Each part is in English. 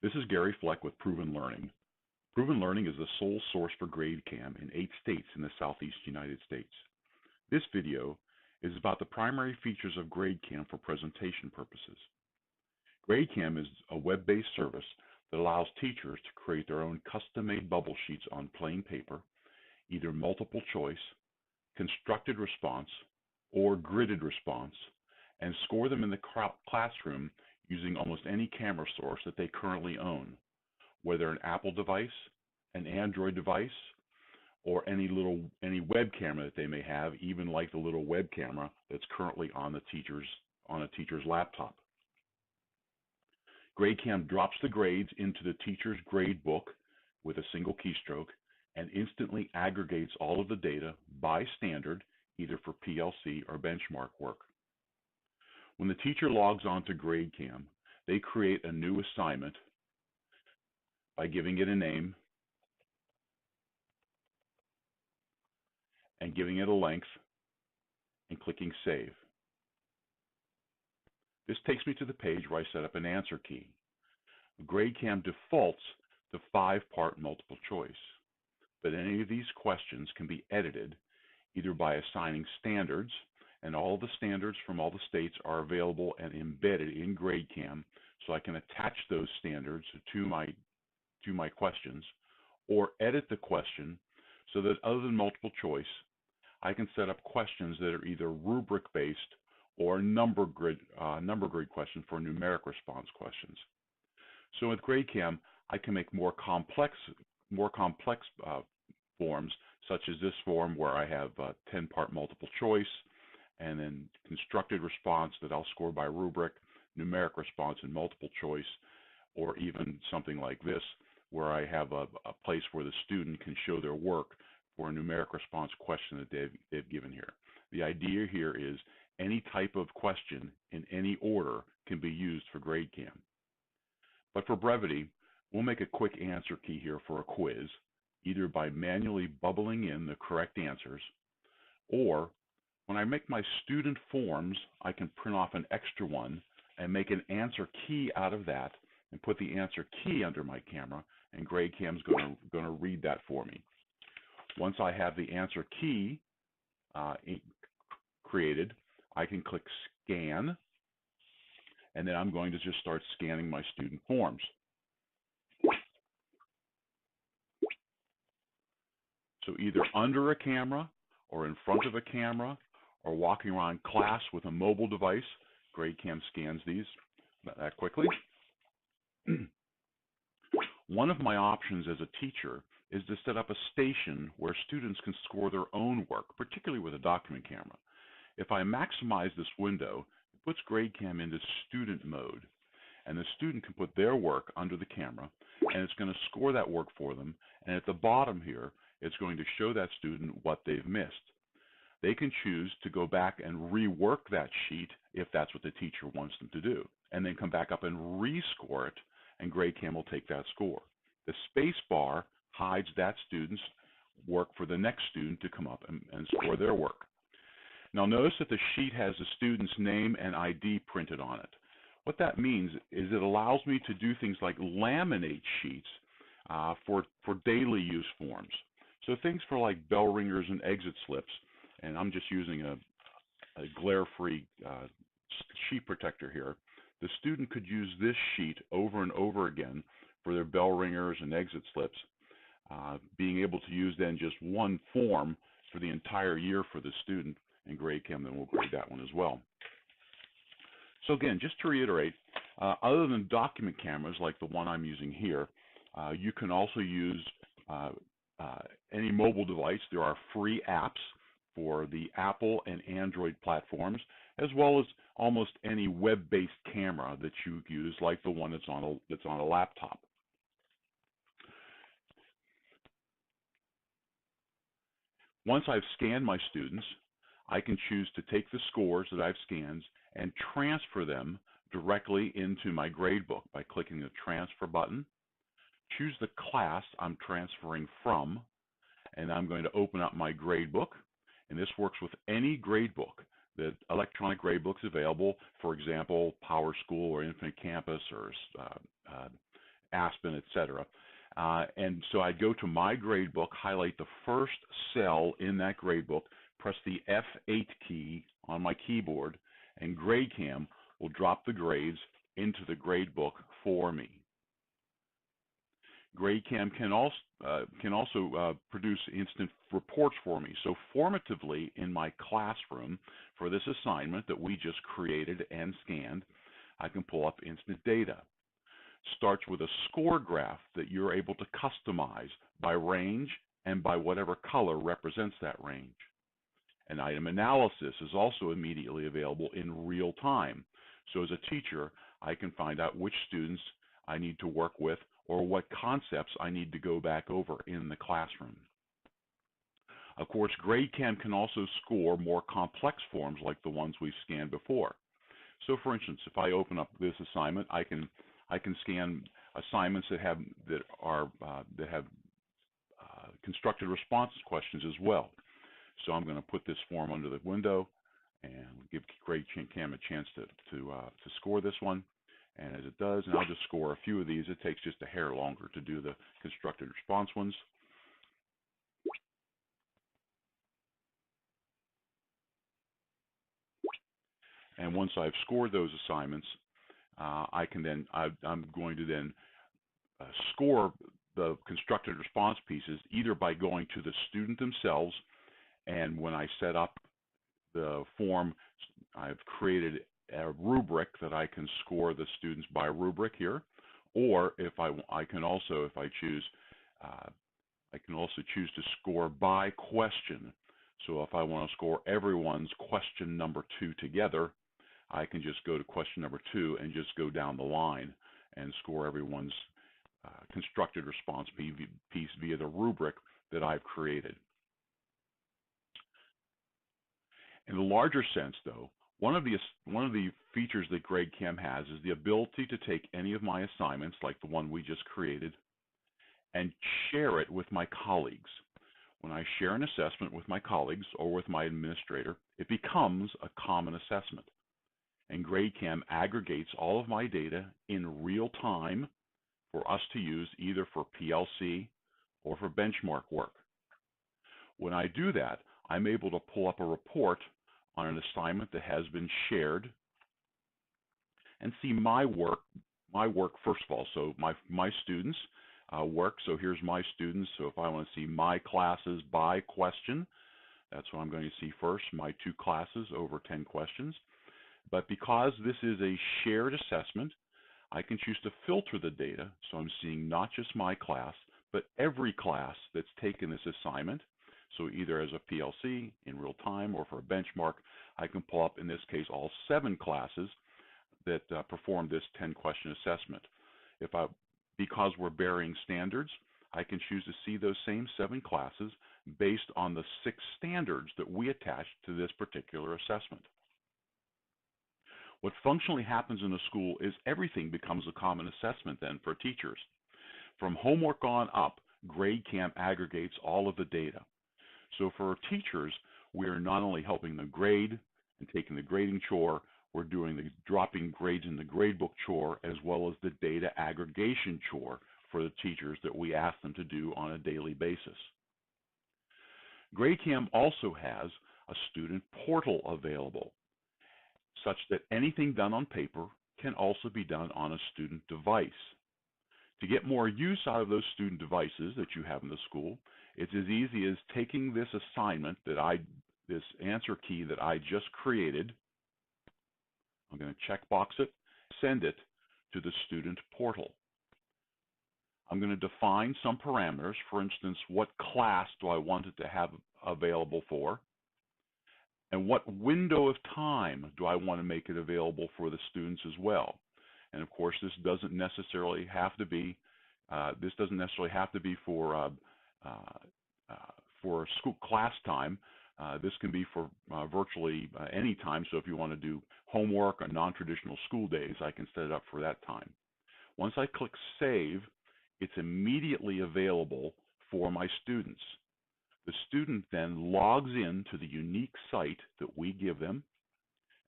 This is Gary Fleck with Proven Learning. Proven Learning is the sole source for GradeCam in 8 states in the Southeast United States. This video is about the primary features of GradeCam for presentation purposes. GradeCam is a web-based service that allows teachers to create their own custom-made bubble sheets on plain paper, either multiple choice, constructed response, or gridded response, and score them in the classroom using almost any camera source that they currently own, whether an Apple device, an Android device, or any web camera that they may have, even like the little web camera that's currently on a teacher's laptop. GradeCam drops the grades into the teacher's grade book with a single keystroke and instantly aggregates all of the data by standard, either for PLC or benchmark work. When the teacher logs on to GradeCam, they create a new assignment by giving it a name and giving it a length and clicking Save. This takes me to the page where I set up an answer key. GradeCam defaults to 5-part multiple choice, but any of these questions can be edited either by assigning standards, and all the standards from all the states are available and embedded in GradeCam, so I can attach those standards to my questions, or edit the question so that other than multiple choice, I can set up questions that are either rubric-based or number grid questions for numeric response questions. So with GradeCam, I can make more complex forms, such as this form where I have 10-part multiple choice, and then constructed response that I'll score by rubric, numeric response and multiple choice, or even something like this where I have a place where the student can show their work for a numeric response question that they've given here. The idea here is any type of question in any order can be used for GradeCam. But for brevity, we'll make a quick answer key here for a quiz, either by manually bubbling in the correct answers, or when I make my student forms, I can print off an extra one and make an answer key out of that and put the answer key under my camera, and GradeCam's going to read that for me. Once I have the answer key created, I can click Scan, and then I'm going to just start scanning my student forms. So either under a camera or in front of a camera or walking around class with a mobile device, GradeCam scans these that quickly. One of my options as a teacher is to set up a station where students can score their own work, particularly with a document camera. If I maximize this window, it puts GradeCam into student mode, and the student can put their work under the camera, and it's going to score that work for them, and at the bottom here, it's going to show that student what they've missed. They can choose to go back and rework that sheet if that's what the teacher wants them to do, and then come back up and rescore it, and GradeCam will take that score. The space bar hides that student's work for the next student to come up and score their work. Now notice that the sheet has the student's name and ID printed on it. What that means is it allows me to do things like laminate sheets for daily use forms. So things for like bell ringers and exit slips, and I'm just using a glare-free sheet protector here. The student could use this sheet over and over again for their bell ringers and exit slips, being able to use then just one form for the entire year for the student, and GradeCam then will grade that one as well. So again, just to reiterate, other than document cameras like the one I'm using here, you can also use any mobile device. There are free apps for the Apple and Android platforms, as well as almost any web-based camera that you use, like the one that's on a laptop. Once I've scanned my students, I can choose to take the scores that I've scanned and transfer them directly into my gradebook by clicking the Transfer button. Choose the class I'm transferring from, and I'm going to open up my gradebook. And this works with any gradebook. The electronic gradebooks available, for example, PowerSchool or Infinite Campus or Aspen, etc. And so I'd go to my gradebook, highlight the first cell in that gradebook, press the F8 key on my keyboard, and GradeCam will drop the grades into the gradebook for me. GradeCam can also produce instant reports for me. So formatively in my classroom for this assignment that we just created and scanned, I can pull up instant data. Starts with a score graph that you're able to customize by range and by whatever color represents that range. An item analysis is also immediately available in real time. So as a teacher, I can find out which students I need to work with or what concepts I need to go back over in the classroom. Of course, GradeCam can also score more complex forms like the ones we've scanned before. So for instance, if I open up this assignment, I can scan assignments that have constructed responses questions as well. So I'm going to put this form under the window and give GradeCam a chance to score this one. And as it does, and I'll just score a few of these. It takes just a hair longer to do the constructed response ones. And once I've scored those assignments, I'm going to then score the constructed response pieces either by going to the student themselves, and when I set up the form, I've created a rubric that I can score the students by rubric here, or if I can also choose to score by question. So if I want to score everyone's question number 2 together, I can just go to question number 2 and just go down the line and score everyone's constructed response piece via the rubric that I've created. In the larger sense, though, one of the features that GradeCam has is the ability to take any of my assignments, like the one we just created, and share it with my colleagues. When I share an assessment with my colleagues or with my administrator, it becomes a common assessment. And GradeCam aggregates all of my data in real time for us to use either for PLC or for benchmark work. When I do that, I'm able to pull up a report on an assignment that has been shared and see my work first of all. So my students work. So here's my students. So if I want to see my classes by question, that's what I'm going to see first, my 2 classes over 10 questions. But because this is a shared assessment, I can choose to filter the data. So I'm seeing not just my class, but every class that's taken this assignment. So either as a PLC in real time or for a benchmark, I can pull up, in this case, all 7 classes that perform this 10-question assessment. Because we're bearing standards, I can choose to see those same 7 classes based on the 6 standards that we attached to this particular assessment. What functionally happens in a school is everything becomes a common assessment then for teachers. From homework on up, GradeCam aggregates all of the data. So for teachers, we are not only helping them grade and taking the grading chore, we're doing the dropping grades in the gradebook chore, as well as the data aggregation chore for the teachers that we ask them to do on a daily basis. GradeCam also has a student portal available, such that anything done on paper can also be done on a student device. To get more use out of those student devices that you have in the school, it's as easy as taking this assignment this answer key that I just created. I'm going to checkbox it, send it to the student portal. I'm going to define some parameters. For instance, what class do I want it to have available for? And what window of time do I want to make it available for the students as well? And of course, this doesn't necessarily have to be for school class time. This can be for virtually any time. So if you want to do homework or non-traditional school days, I can set it up for that time. Once I click Save, it's immediately available for my students. The student then logs in to the unique site that we give them,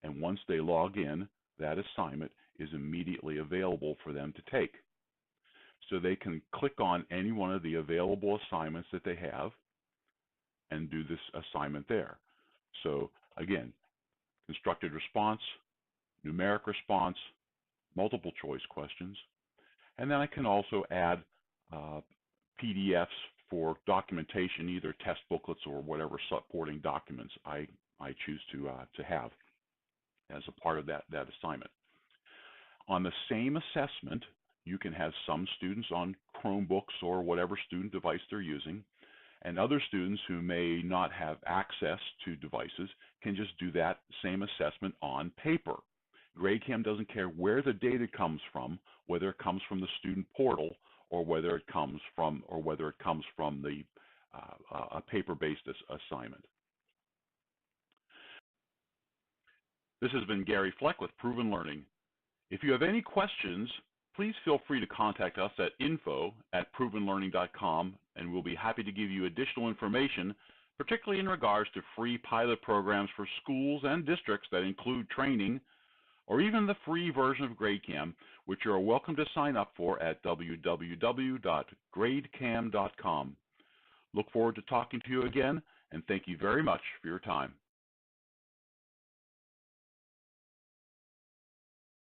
and once they log in, that assignment is immediately available for them to take. so they can click on any one of the available assignments that they have and do this assignment there. So again, constructed response, numeric response, multiple choice questions, and then I can also add PDFs for documentation, either test booklets or whatever supporting documents I choose to have as a part of that assignment. On the same assessment, you can have some students on Chromebooks or whatever student device they're using, and other students who may not have access to devices can just do that same assessment on paper. GradeCam doesn't care where the data comes from, whether it comes from the student portal or whether it comes from the a paper-based assignment. This has been Gary Fleck with Proven Learning. If you have any questions, please feel free to contact us at info@provenlearning.com, and we'll be happy to give you additional information, particularly in regards to free pilot programs for schools and districts that include training, or even the free version of GradeCam, which you are welcome to sign up for at www.gradecam.com. Look forward to talking to you again, and thank you very much for your time.